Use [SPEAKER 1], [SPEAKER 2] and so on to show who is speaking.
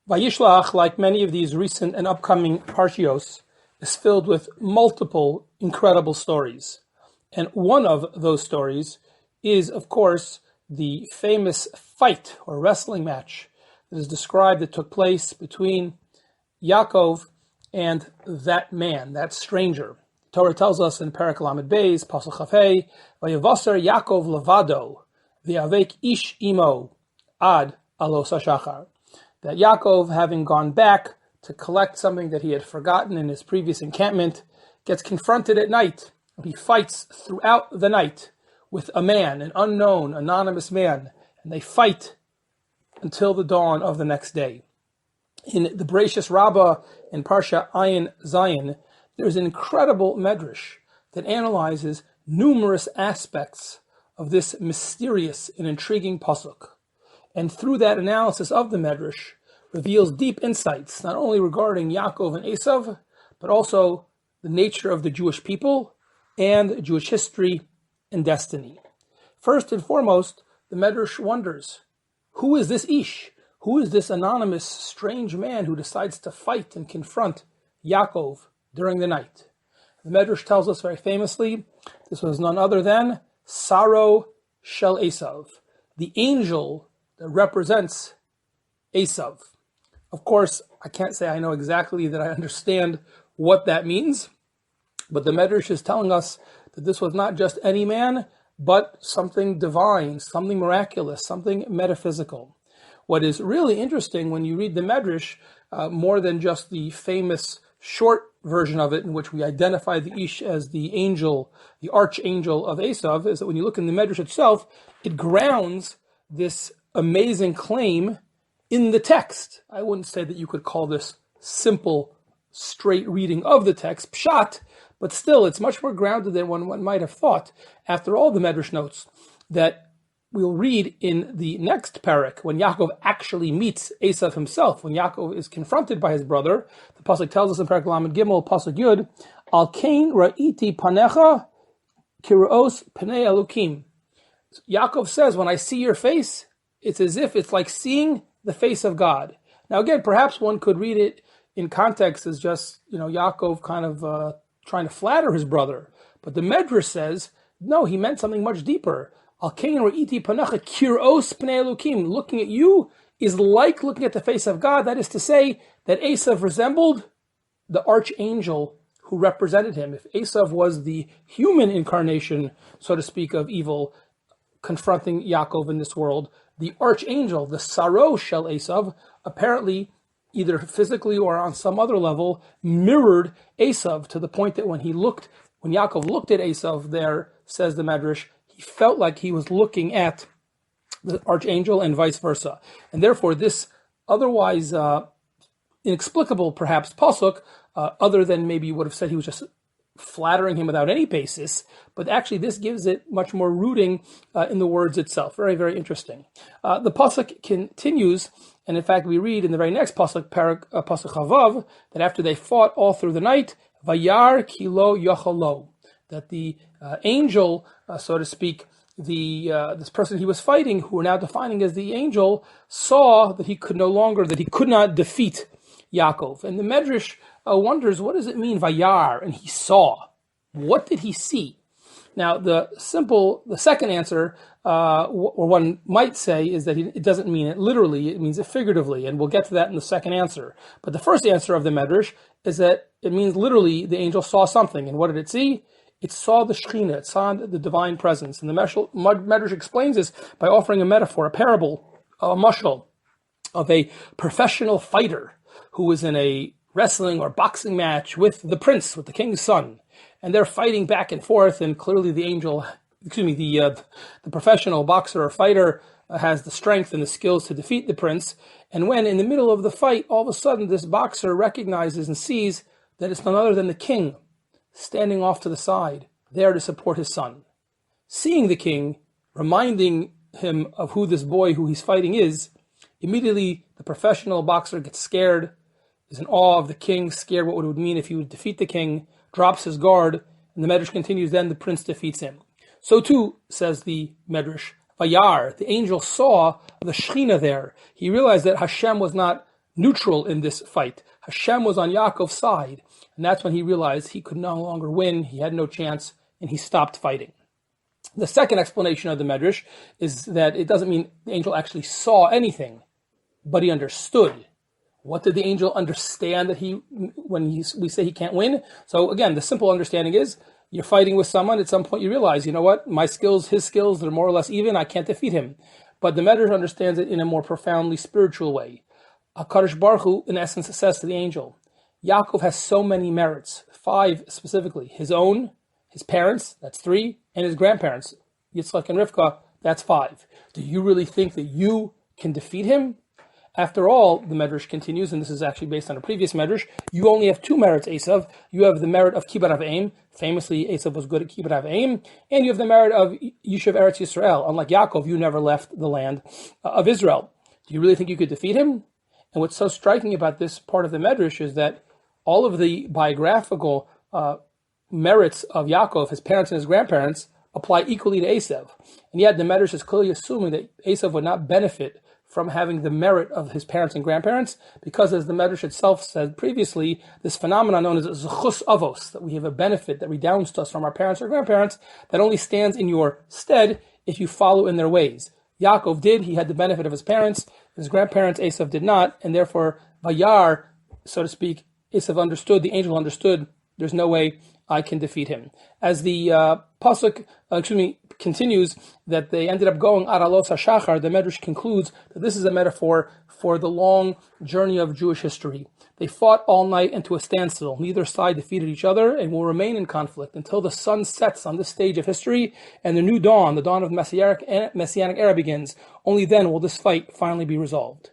[SPEAKER 1] Vayishlach, like many of these recent and upcoming parshios, is filled with multiple incredible stories. And one of those stories is, of course, the famous fight or wrestling match that is described that took place between Yaakov and that man, that stranger. The Torah tells us in Perek Lamed Beis, Pasuk Chafei, Vayavaser Yaakov levado, v'yavek ish imo ad alos hashachar. That Yaakov, having gone back to collect something that he had forgotten in his previous encampment, gets confronted at night. He fights throughout the night with a man, an unknown, anonymous man, and they fight until the dawn of the next day. In the Bereshis Rabbah in Parsha Ayin Zayin, there's an incredible Midrash that analyzes numerous aspects of this mysterious and intriguing pasuk. And through that analysis of the Midrash, reveals deep insights, not only regarding Yaakov and Esav, but also the nature of the Jewish people and Jewish history and destiny. First and foremost, the Midrash wonders, who is this Ish? Who is this anonymous, strange man who decides to fight and confront Yaakov during the night? The Midrash tells us very famously, this was none other than Saro Shel Esav, the angel that represents Esav. Of course, I can't say I know exactly that I understand what that means, but the Midrash is telling us that this was not just any man, but something divine, something miraculous, something metaphysical. What is really interesting when you read the Midrash, more than just the famous short version of it in which we identify the Ish as the angel, the archangel of Esav, is that when you look in the Midrash itself, it grounds this amazing claim in the text. I wouldn't say that you could call this simple, straight reading of the text, pshat, but still it's much more grounded than one might have thought. After all, the Midrash notes that we'll read in the next parak, when Yaakov actually meets Esav himself, when Yaakov is confronted by his brother, the pasuk tells us in Perek Lamed Gimel, pasuk Yud, Al Kain Ra'iti Panecha Kiraos Pnei Elokim. Yaakov says, when I see your face, it's as if it's like seeing the face of God. Now again, perhaps one could read it in context as just, Yaakov kind of trying to flatter his brother. But the Midrash says, no, he meant something much deeper. Looking at you is like looking at the face of God. That is to say that Esav resembled the archangel who represented him. If Esav was the human incarnation, so to speak, of evil confronting Yaakov in this world, the archangel, the Saro Shel Esav, apparently either physically or on some other level mirrored Esav to the point that when Yaakov looked at Esav there, says the Midrash, he felt like he was looking at the archangel and vice versa. And therefore this otherwise inexplicable perhaps pasuk, other than maybe you would have said he was just flattering him without any basis, but actually this gives it much more rooting in the words itself. Very, very interesting. The pasuk continues, and in fact we read in the very next pasuk, pasuk Chavav, that after they fought all through the night, Vayar kilo yachalo, that the angel, so to speak, this person he was fighting, who we're now defining as the angel, saw that he could not defeat Yaakov. And the Midrash wonders, what does it mean, Vayar? And he saw. What did he see? Now, the second answer, or one might say, is that it doesn't mean it literally, it means it figuratively, and we'll get to that in the second answer. But the first answer of the Midrash is that it means literally the angel saw something. And what did it see? It saw the Shekhinah, it saw the divine presence. And the Midrash explains this by offering a metaphor, a parable, a mashal, of a professional fighter who was in a wrestling or boxing match with the prince, with the king's son. And they're fighting back and forth, and clearly the professional boxer or fighter has the strength and the skills to defeat the prince. And when in the middle of the fight, all of a sudden this boxer recognizes and sees that it's none other than the king, standing off to the side, there to support his son. Seeing the king, reminding him of who this boy who he's fighting is, immediately the professional boxer gets scared, is in awe of the king, scared what it would mean if he would defeat the king, drops his guard, and the Midrash continues, then the prince defeats him. So too, says the Midrash, Vayar, the angel saw the Shekhinah there. He realized that Hashem was not neutral in this fight. Hashem was on Yaakov's side, and that's when he realized he could no longer win, he had no chance, and he stopped fighting. The second explanation of the Midrash is that it doesn't mean the angel actually saw anything, but he understood. What did the angel understand that we say he can't win? So again, the simple understanding is, you're fighting with someone, at some point you realize, you know what, my skills, his skills, they're more or less even, I can't defeat him. But the Midrash understands it in a more profoundly spiritual way. HaKadosh Baruch Hu, in essence, says to the angel, Yaakov has so many merits, 5 specifically, his own, his parents, that's 3, and his grandparents, Yitzchak and Rivka, that's 5. Do you really think that you can defeat him? After all, the Midrash continues, and this is actually based on a previous Midrash, you only have 2 merits, Esav. You have the merit of Kibbut Avim. Famously, Esav was good at Kibbut Avim. And you have the merit of Yishuv Eretz Yisrael. Unlike Yaakov, you never left the land of Israel. Do you really think you could defeat him? And what's so striking about this part of the Midrash is that all of the biographical merits of Yaakov, his parents and his grandparents, apply equally to Esav. And yet the Midrash is clearly assuming that Esav would not benefit from having the merit of his parents and grandparents, because as the Midrash itself said previously, this phenomenon known as zechus avos, that we have a benefit that redounds to us from our parents or grandparents, that only stands in your stead if you follow in their ways. Yaakov did, he had the benefit of his parents, his grandparents, Esav did not, and therefore, Vayar, so to speak, Esav understood, the angel understood, there's no way I can defeat him. As the pasuk, continues, that they ended up going Aralos HaShachar, the Midrash concludes that this is a metaphor for the long journey of Jewish history. They fought all night and to a standstill. Neither side defeated each other and will remain in conflict until the sun sets on this stage of history and the new dawn, the dawn of Messianic era begins. Only then will this fight finally be resolved.